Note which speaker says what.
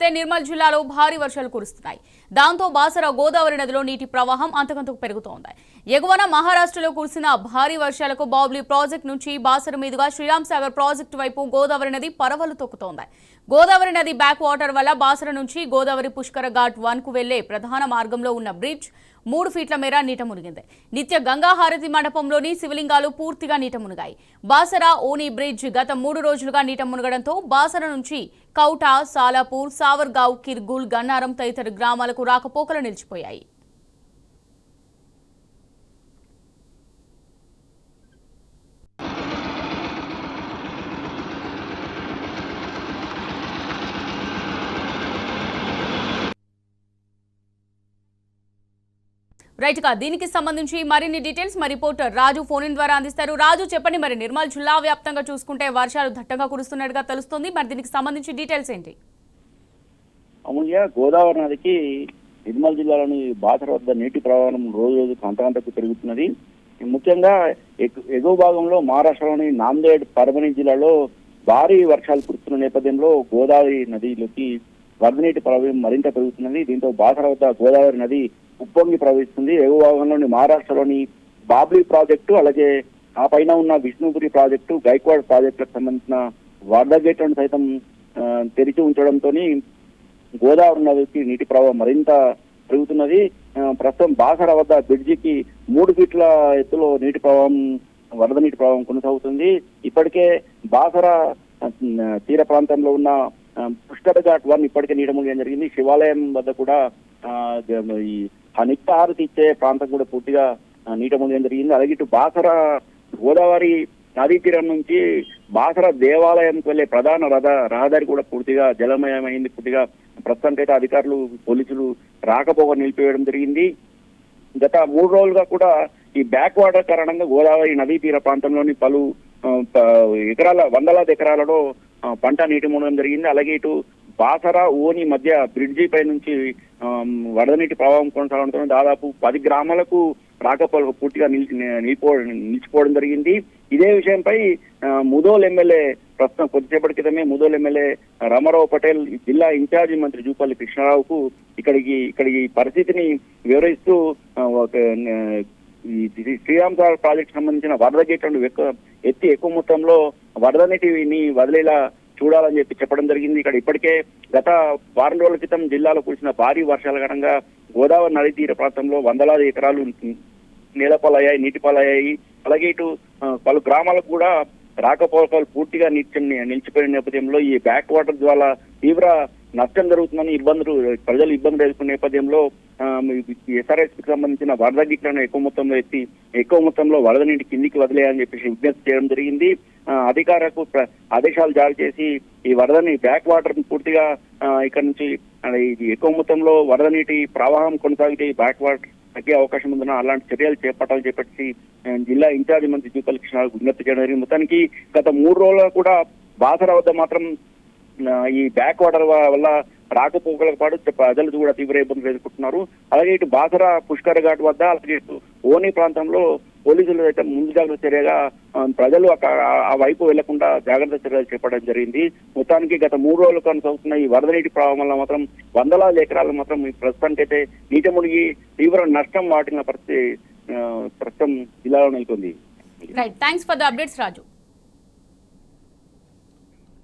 Speaker 1: నిర్మల్ జిల్లాలో భారీ వర్షాలు కురుస్తున్నాయి. దాంతో బాసర గోదావరి నదిలో నీటి ప్రవాహం అంతకంతకు పెరుగుతోంది. ఎగువన మహారాష్ట్రలో కురిసిన భారీ వర్షాలకు బాబ్లీ ప్రాజెక్టు నుంచి బాసర మీదుగా శ్రీరామ్ సాగర్ ప్రాజెక్టు వైపు గోదావరి నది పరవలు తొక్కుతోంది. గోదావరి నది బ్యాక్ వాటర్ వల్ల బాసర నుంచి గోదావరి పుష్కర ఘాట్ 1 కు వెళ్లే ప్రధాన మార్గంలో ఉన్న బ్రిడ్జ్ 3 ఫీట్ల మేర నీట మునిగింది. నిత్య గంగా హారతి మండపంలోని శివలింగాలు పూర్తిగా నీట మునిగాయి. బాసర ఓని బ్రిడ్జ్ గత 3 రోజులుగా నీట మునగడంతో బాసర నుంచి కౌట, సాలాపూర్, సావర్గావ్, కిర్గుల్, గన్నారం తదితర గ్రామాలకు రాకపోకలు నిలిచిపోయాయి. రైట్ గా దీనికి సంబంధించి మరిన్ని డీటెయిల్స్ మా రిపోర్టర్ రాజు ఫోన్ ఇన్ ద్వారా అందిస్తారు. రాజు చెప్పండి, మరి నిర్మల్ జిల్లా వ్యాప్తంగా చూసుకుంటే వర్షాలు దట్టంగా కురుస్తున్నట్టుగా తెలుస్తుంది. మరి దీనికి సంబంధించి డీటెయిల్స్ ఏంటి?
Speaker 2: అమూల్య, గోదావరి నదికి నిర్మల్ జిల్లాలోని బాసర వద్ద నీటి ప్రవాహం రోజు రోజుకు అంతకంతకు పెరుగుతున్నది. ముఖ్యంగా ఎగువ భాగంలో మహారాష్ట్రలోని నాందేడ్, పర్భని జిల్లాలో భారీ వర్షాలు కురుస్తున్న నేపథ్యంలో గోదావరి నదిలోకి వరద నీటి ప్రవాహం మరింత పెరుగుతున్నది. దీంతో బాసర వద్ద గోదావరి నది ఉప్పొంగి ప్రవహిస్తుంది. ఎగువ భాగంలోని మహారాష్ట్రలోని బాబ్లీ ప్రాజెక్టు, అలాగే ఆ పైన ఉన్న విష్ణుపురి ప్రాజెక్టు, గైక్వాడ్ ప్రాజెక్టులకు సంబంధించిన వరద గేట్లను సైతం తెరిచి ఉంచడంతో గోదావరి నదికి నీటి ప్రవాహం మరింత పెరుగుతున్నది. ప్రస్తుతం బాసర వద్ద బ్రిడ్జికి 3 ఫీట్ల ఎత్తులో నీటి ప్రవాహం, వరద నీటి ప్రవాహం కొనసాగుతుంది. ఇప్పటికే బాసర తీర ప్రాంతంలో ఉన్న పుష్కర ఘాట్ 1 ఇప్పటికే నీట మునిగడం జరిగింది. శివాలయం వద్ద కూడా ఈ నిత్య హారతి ఇచ్చే ప్రాంతం కూడా పూర్తిగా నీట మునిగడం జరిగింది. అలాగే ఇటు బాసర గోదావరి నదీ తీరం నుంచి బాసర దేవాలయంకి వెళ్లే ప్రధాన రహదారి కూడా పూర్తిగా జలమయమైంది. పూర్తిగా ప్రస్తుతానికైతే అధికారులు, పోలీసులు రాకపోకలు నిలిపివేయడం జరిగింది. గత 3 రోజులుగా కూడా ఈ బ్యాక్ వాటర్ కారణంగా గోదావరి నదీ తీర ప్రాంతంలోని పలు వందలాది ఎకరాలలో పంట నీటి మునగడం జరిగింది. అలాగే ఇటు బాసర ఓని మధ్య బ్రిడ్జి పై నుంచి వరద నీటి ప్రవాహం కొనసాగడంతో దాదాపు 10 గ్రామాలకు రాకపోకలు పూర్తిగా నిలిచిపోవడం జరిగింది. ఇదే విషయంపై ముదోల్ ఎమ్మెల్యే ప్రస్తుతం కొద్దిసేపటి క్రితమే ముదోల్ ఎమ్మెల్యే రామారావు పటేల్ జిల్లా ఇన్ఛార్జి మంత్రి జూపల్లి కృష్ణారావుకు ఇక్కడికి పరిస్థితిని వివరిస్తూ శ్రీరామ్ సాగర్ ప్రాజెక్టు సంబంధించిన వరద గేట్లను ఎత్తి ఎక్కువ మొత్తంలో వరద నీటిని వదిలేలా చూడాలని చెప్పడం జరిగింది. ఇక్కడ ఇప్పటికే గత వారం రోజుల క్రితం జిల్లాలో కురిసిన భారీ వర్షాల కారణంగా గోదావరి నదీ తీర ప్రాంతంలో వందలాది ఎకరాలు నేలపాలయ్యాయి, నీటి పాలయ్యాయి. అలాగే ఇటు పలు గ్రామాలకు కూడా రాకపోకలు పూర్తిగా నిలిచిపోయిన నేపథ్యంలో ఈ బ్యాక్ వాటర్ ద్వారా తీవ్ర నష్టం జరుగుతుందని ప్రజలు ఇబ్బందులు ఎదుర్కొన్న నేపథ్యంలో SRS కి సంబంధించిన వరద గిట్లను ఎక్కువ మొత్తంలో వరద నీటి కిందికి వదిలేయాలని చెప్పేసి విజ్ఞప్తి చేయడం జరిగింది. అధికారులకు ఆదేశాలు జారీ చేసి ఈ వరదని బ్యాక్ వాటర్ పూర్తిగా ఇక్కడ నుంచి ఎక్కువ మొత్తంలో వరద నీటి ప్రవాహం కొనసాగితే బ్యాక్ వాటర్ తగ్గే అవకాశం ఉందన్న అలాంటి చర్యలు చేపట్టాలని చెప్పేసి జిల్లా ఇన్ఛార్జి మంత్రి జూపల్లి కృష్ణారావు విజ్ఞప్తి చేయడం జరిగింది. మొత్తానికి గత 3 రోజులుగా కూడా బాసర వద్ద మాత్రం ఈ బ్యాక్ వాటర్ వల్ల రాకపోకలకు పాటు ప్రజలు కూడా తీవ్ర ఇబ్బందులు ఎదుర్కొంటున్నారు. అలాగే ఇటు బాసర పుష్కర ఘాట్ వద్ద, అలాగే ఇటు ఓని ప్రాంతంలో పోలీసులు అయితే ముందు జాగ్రత్త చర్యగా ప్రజలు ఆ వైపు వెళ్లకుండా జాగ్రత్త చర్యలు చేపట్టడం జరిగింది. మొత్తానికి గత 3 రోజులు కొనసాగుతున్న ఈ వరద నీటి ప్రవాహం వల్ల మాత్రం వందలాది ఎకరాలు మాత్రం ప్రస్తుతానికైతే నీట మునిగి తీవ్ర నష్టం వాటిన పరిస్థితి ప్రస్తుతం జిల్లాలో నెలకొంది.
Speaker 1: Right, thanks for the updates Raju.